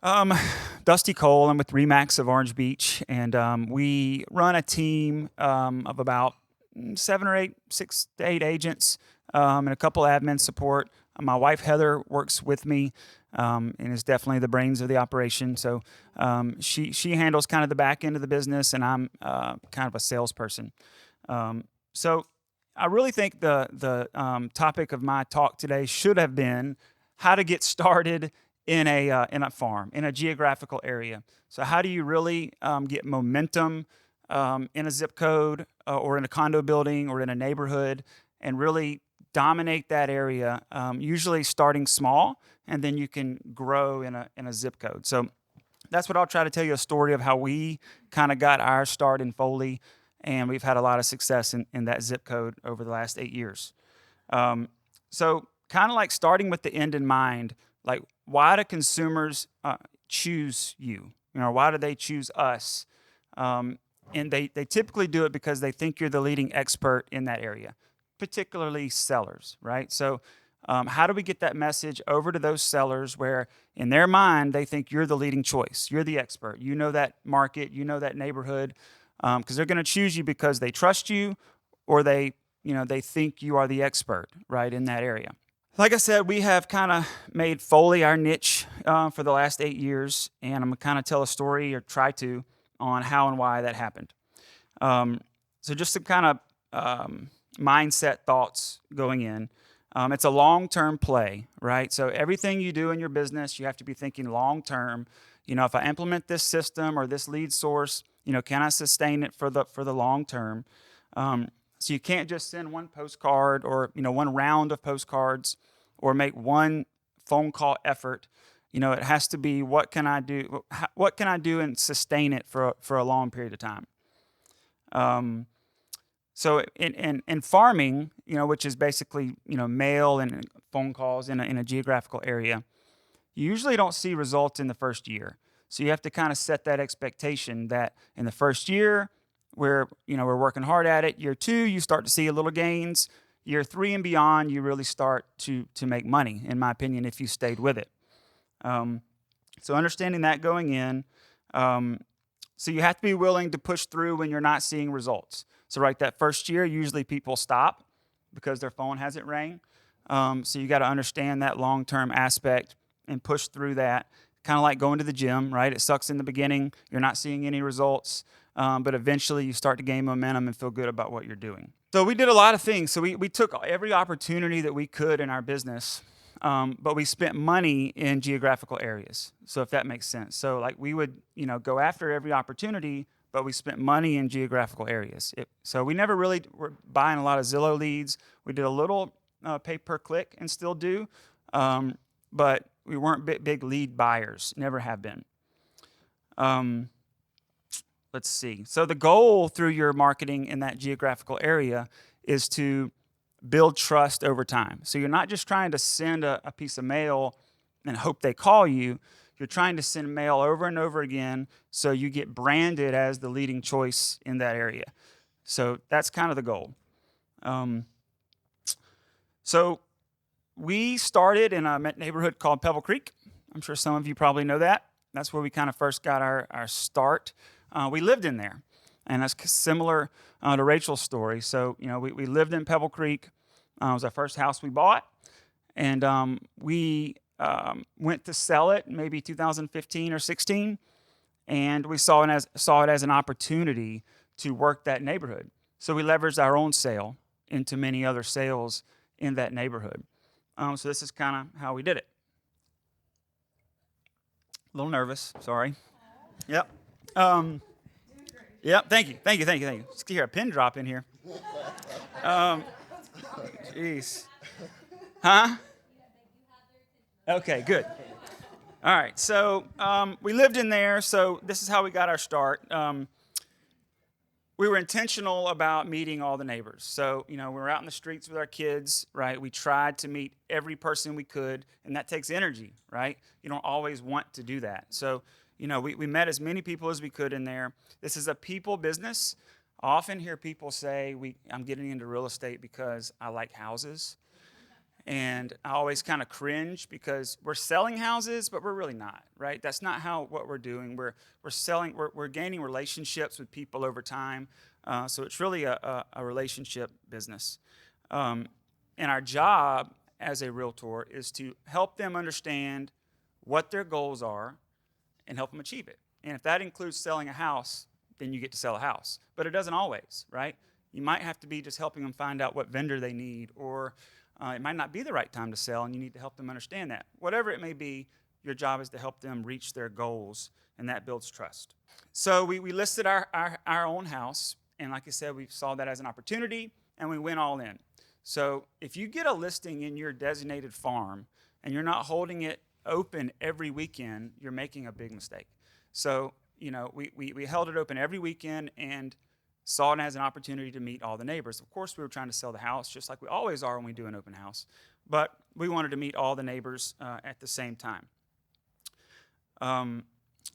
Um, Dusty Cole. I'm with Remax of Orange Beach, and we run a team of about seven or eight, 6 to 8 agents, and a couple admin support. My wife Heather works with me, and is definitely the brains of the operation. So she handles kind of the back end of the business, and I'm kind of a salesperson. So I really think the topic of my talk today should have been how to get started in a farm in a geographical area. So how do you really get momentum in a zip code or in a condo building or in a neighborhood and really dominate that area? Usually starting small, and then you can grow in a zip code. So that's what I'll try to tell you a story of how we kind of got our start in Foley, and we've had a lot of success in that zip code over the last 8 years. So, kind of like starting with the end in mind, like why do consumers choose you? Why do they choose us? And they typically do it because they think you're the leading expert in that area, particularly sellers, right? So, how do we get that message over to those sellers where, in their mind, they think you're the leading choice, you're the expert, you know that market, you know that neighborhood, because they're going to choose you because they trust you, or they think you are the expert, right, in that area. Like I said, we have kind of made Foley our niche for the last 8 years, and I'm gonna kind of tell a story or try to on how and why that happened. Um, so just some kind of mindset thoughts going in. It's a long-term play, right? So everything you do in your business, you have to be thinking long-term. If I implement this system or this lead source, can I sustain it for the long term? So you can't just send one postcard or one round of postcards or make one phone call effort. It has to be what can I do? What can I do and sustain it for a long period of time? Um, so in farming, which is basically mail and phone calls in a geographical area, you usually don't see results in the first year. So you have to kind of set that expectation that in the first year, we're working hard at it. Year 2, you start to see a little gains. Year 3 and beyond, you really start to make money, in my opinion, if you stayed with it. Um, so understanding that going in, so you have to be willing to push through when you're not seeing results. So right, that first year, usually people stop because their phone hasn't rang. So you got to understand that long-term aspect and push through that. Kind of like going to the gym, right? It sucks in the beginning. You're not seeing any results, but eventually you start to gain momentum and feel good about what you're doing. So we did a lot of things. So we took every opportunity that we could in our business, but we spent money in geographical areas. So if that makes sense. So like we would, go after every opportunity, but we spent money in geographical areas. So we never really were buying a lot of Zillow leads. We did a little pay per click and still do, but we weren't big lead buyers. Never have been. Let's see. So the goal through your marketing in that geographical area is to build trust over time. So you're not just trying to send a piece of mail and hope they call you. You're trying to send mail over and over again so you get branded as the leading choice in that area. So that's kind of the goal. So we started in a neighborhood called Pebble Creek. I'm sure some of you probably know that. That's where we kind of first got our start. We lived in there, and that's similar to Rachel's story. So, we lived in Pebble Creek. It was our first house we bought, and we went to sell it maybe 2015 or 16, and we saw it as an opportunity to work that neighborhood. So we leveraged our own sale into many other sales in that neighborhood. So this is kind of how we did it. A little nervous, sorry. Yep. Yep. Thank you. Thank you. Thank you. Thank you. Just hear a pin drop in here. Jeez. Huh? Okay. Good. All right. So we lived in there. So this is how we got our start. We were intentional about meeting all the neighbors. So, we were out in the streets with our kids, right? We tried to meet every person we could, and that takes energy, right? You don't always want to do that. So, we met as many people as we could in there. This is a people business. I often hear people say, I'm getting into real estate because I like houses. And I always kind of cringe because we're selling houses, but we're really not, right? That's not what we're doing. We're gaining relationships with people over time. So it's really a relationship business. And our job as a realtor is to help them understand what their goals are and help them achieve it. And if that includes selling a house, then you get to sell a house. But it doesn't always, right? You might have to be just helping them find out what vendor they need, or it might not be the right time to sell, and you need to help them understand that. Whatever it may be, your job is to help them reach their goals, and that builds trust. So we listed our own house, and like I said, we saw that as an opportunity, and we went all in. So if you get a listing in your designated farm, and you're not holding it open every weekend, you're making a big mistake. So, we held it open every weekend and saw it as an opportunity to meet all the neighbors. Of course, we were trying to sell the house, just like we always are when we do an open house. But we wanted to meet all the neighbors at the same time.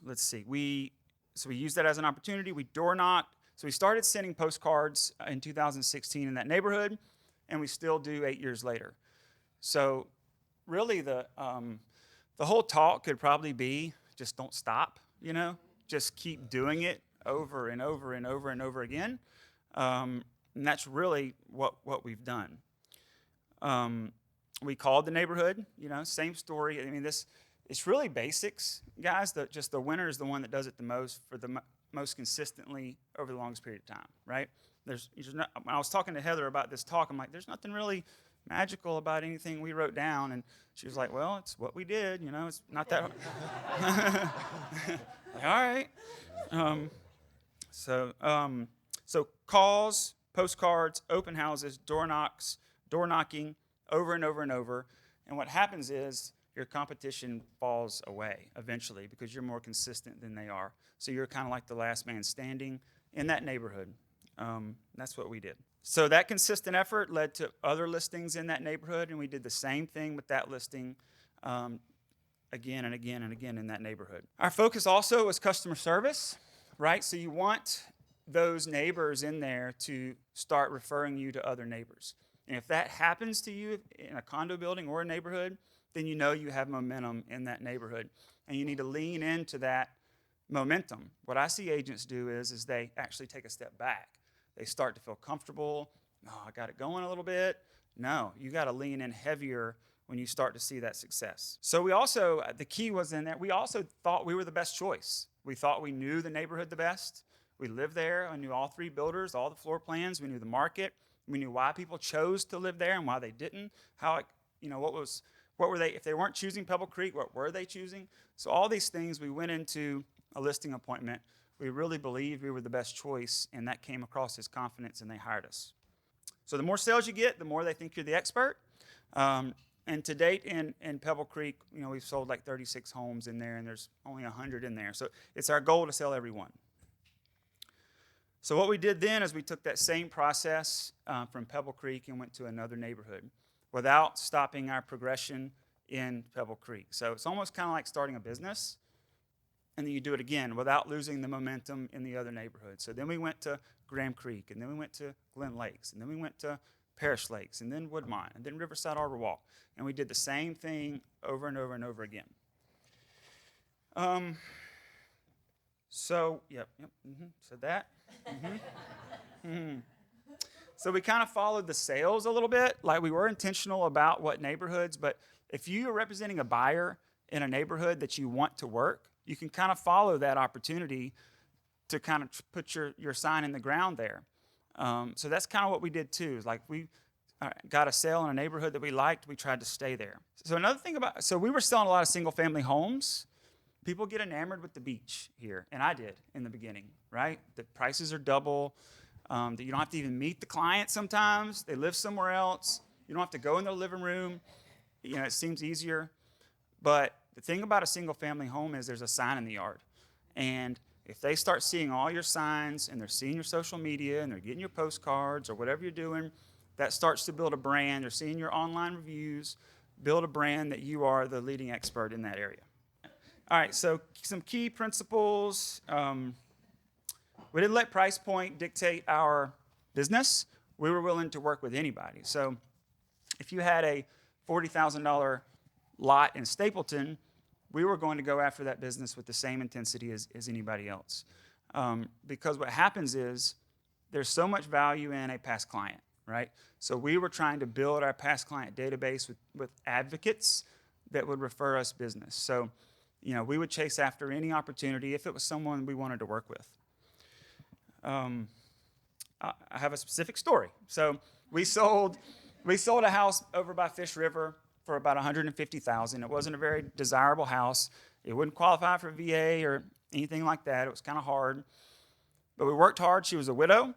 Let's see. We used that as an opportunity. We door knocked. So we started sending postcards in 2016 in that neighborhood, and we still do 8 years later. So really the whole talk could probably be just don't stop, just keep doing it over and over and over and over again. And that's really what we've done. We called the neighborhood, same story. I mean, it's really basics, guys. Just the winner is the one that does it the most for the most consistently over the longest period of time, right? When I was talking to Heather about this talk, I'm like, there's nothing really magical about anything we wrote down. And she was like, well, it's what we did, it's not that hard. Like, all right. So calls, postcards, open houses, door knocking over and over and over. And what happens is your competition falls away eventually because you're more consistent than they are. So you're kind of like the last man standing in that neighborhood. That's what we did. So that consistent effort led to other listings in that neighborhood, and we did the same thing with that listing again and again and again in that neighborhood. Our focus also was customer service, right? So you want those neighbors in there to start referring you to other neighbors. And if that happens to you in a condo building or a neighborhood, then you know you have momentum in that neighborhood. And you need to lean into that momentum. What I see agents do is they actually take a step back. They start to feel comfortable. Oh, I got it going a little bit. No, you got to lean in heavier when you start to see that success. So the key was in there, we also thought we were the best choice. We thought we knew the neighborhood the best. We lived there. I knew all three builders, all the floor plans. We knew the market. We knew why people chose to live there and why they didn't. What were they, if they weren't choosing Pebble Creek, what were they choosing? So all these things, we went into a listing appointment. We really believed we were the best choice, and that came across as confidence, and they hired us. So the more sales you get, the more they think you're the expert. And to date in Pebble Creek, we've sold like 36 homes in there, and there's only 100 in there. So it's our goal to sell every one. So what we did then is we took that same process from Pebble Creek and went to another neighborhood without stopping our progression in Pebble Creek. So it's almost kind of like starting a business, and then you do it again without losing the momentum in the other neighborhood. So then we went to Graham Creek, and then we went to Glen Lakes, and then we went to Parish Lakes, and then Woodmont, and then Riverside Arbor Walk. And we did the same thing over and over and over again. So that. So we kind of followed the sales a little bit. Like we were intentional about what neighborhoods, but if you are representing a buyer in a neighborhood that you want to work, you can kind of follow that opportunity to kind of put your sign in the ground there. So that's kind of what we did too. Is like we got a sale in a neighborhood that we liked, we tried to stay there. So another thing so we were selling a lot of single family homes. People get enamored with the beach here, and I did in the beginning, right? The prices are double. That you don't have to even meet the client sometimes. They live somewhere else. You don't have to go in their living room. It seems easier. But the thing about a single family home is there's a sign in the yard. And if they start seeing all your signs and they're seeing your social media and they're getting your postcards or whatever you're doing, that starts to build a brand. They're seeing your online reviews, build a brand that you are the leading expert in that area. All right, so some key principles. We didn't let price point dictate our business. We were willing to work with anybody. So if you had a $40,000 lot in Stapleton, we were going to go after that business with the same intensity as anybody else. Because what happens is there's so much value in a past client, right? So we were trying to build our past client database with advocates that would refer us business. So, we would chase after any opportunity if it was someone we wanted to work with. I have a specific story. So we sold a house over by Fish River for about $150,000. It wasn't a very desirable house. It wouldn't qualify for VA or anything like that. It was kind of hard. But we worked hard. She was a widow.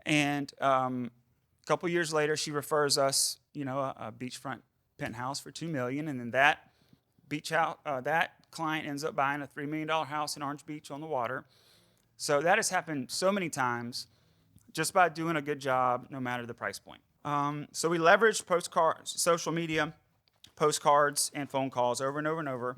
And a couple years later, she refers us, a beachfront penthouse for $2 million. And then that client ends up buying a $3 million house in Orange Beach on the water. So that has happened so many times just by doing a good job, no matter the price point. So we leveraged postcards, social media, postcards, and phone calls over and over and over.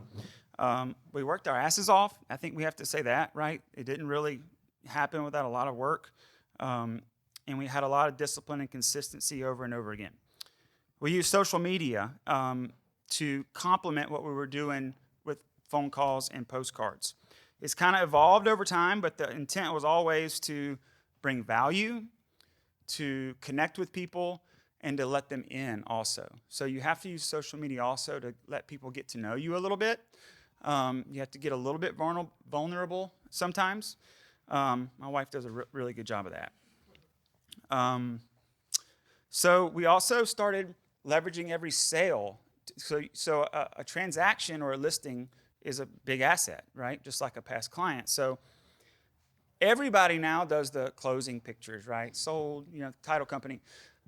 We worked our asses off. I think we have to say that, right? It didn't really happen without a lot of work. And we had a lot of discipline and consistency over and over again. We used social media to complement what we were doing with phone calls and postcards. It's kind of evolved over time, but the intent was always to bring value, to connect with people, and to let them in also. So you have to use social media also to let people get to know you a little bit. You have to get a little bit vulnerable sometimes. My wife does a really good job of that. So we also started leveraging every sale. So a transaction or a listing is a big asset, right? Just like a past client. So everybody now does the closing pictures, right? Sold, title company.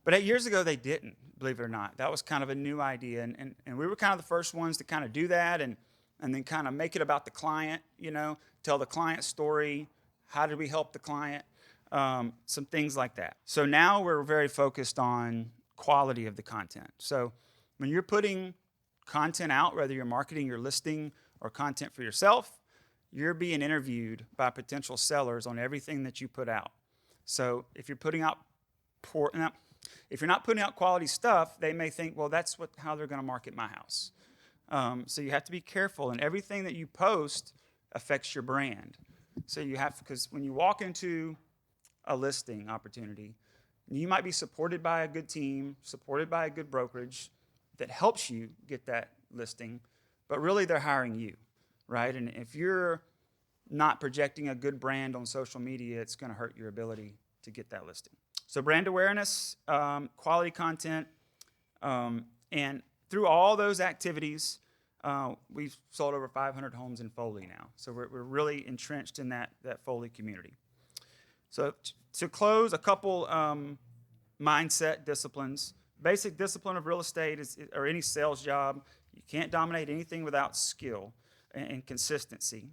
But 8 years ago, they didn't, believe it or not. That was kind of a new idea. And we were kind of the first ones to kind of do that and then kind of make it about the client, tell the client story. How did we help the client? Some things like that. So now we're very focused on quality of the content. So when you're putting content out, whether you're marketing your listing or content for yourself, you're being interviewed by potential sellers on everything that you put out. So if you're not putting out quality stuff, they may think, well, that's how they're going to market my house. So you have to be careful, and everything that you post affects your brand. So because when you walk into a listing opportunity, you might be supported by a good team, supported by a good brokerage that helps you get that listing, but really they're hiring you, right? And if you're not projecting a good brand on social media, it's going to hurt your ability to get that listing. So brand awareness, quality content, and through all those activities, we've sold over 500 homes in Foley now. So we're really entrenched in that Foley community. So to close, a couple mindset disciplines. Basic discipline of real estate or any sales job, you can't dominate anything without skill and consistency.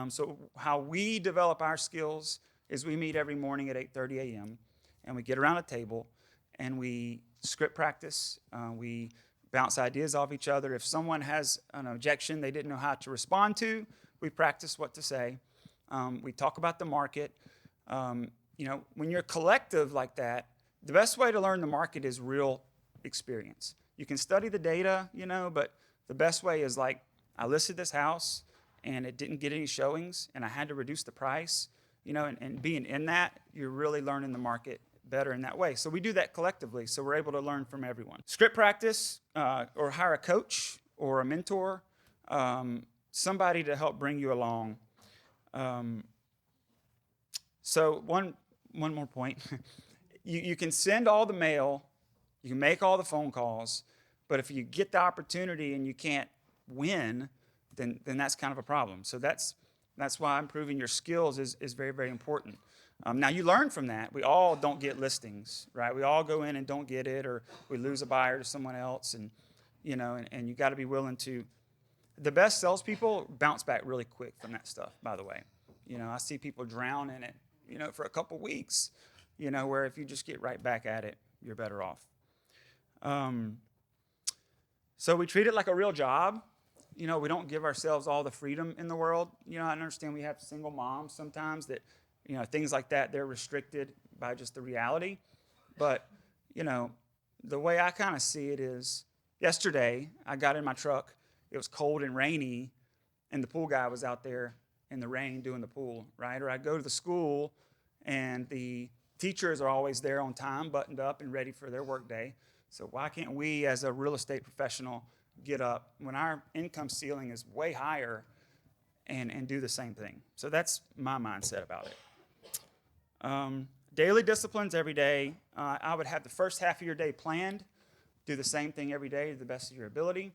So how we develop our skills is we meet every morning at 8:30 a.m. and we get around a table and we script practice. We bounce ideas off each other. If someone has an objection they didn't know how to respond to, we practice what to say. We talk about the market. When you're collective like that, the best way to learn the market is real experience. You can study the data, but the best way is like, I listed this house and it didn't get any showings and I had to reduce the price, and being in that, you're really learning the market better in that way. So we do that collectively, so we're able to learn from everyone. Script practice, or hire a coach or a mentor, somebody to help bring you along. So one more point. You can send all the mail, you can make all the phone calls, but if you get the opportunity and you can't win, then that's kind of a problem. So that's why improving your skills is very, very important. Now you learn from that. We all don't get listings, right? We all go in and don't get it, or we lose a buyer to someone else, and you got to be willing to. The best salespeople bounce back really quick from that stuff. By the way, I see people drown in it, for a couple weeks, where if you just get right back at it, you're better off. So we treat it like a real job. We don't give ourselves all the freedom in the world. I understand we have single moms sometimes that, things like that, they're restricted by just the reality. But, the way I kind of see it is Yesterday, I got in my truck. It was cold and rainy, and the pool guy was out there in the rain doing the pool, right? Or I go to the school, and the teachers are always there on time, buttoned up and ready for their workday. So why can't we, as a real estate professional, get up when our income ceiling is way higher and do the same thing? So that's my mindset about it. Daily disciplines every day. I would have the first half of your day planned. Do the same thing every day to the best of your ability.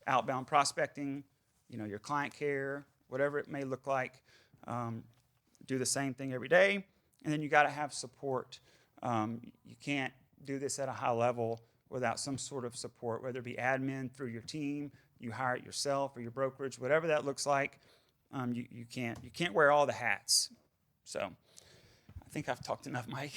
Outbound prospecting, your client care, whatever it may look like. Do the same thing every day. And then you got to have support. You can't do this at a high level without some sort of support, whether it be admin through your team, you hire it yourself or your brokerage, whatever that looks like. You can't wear all the hats. So I think I've talked enough, Mike.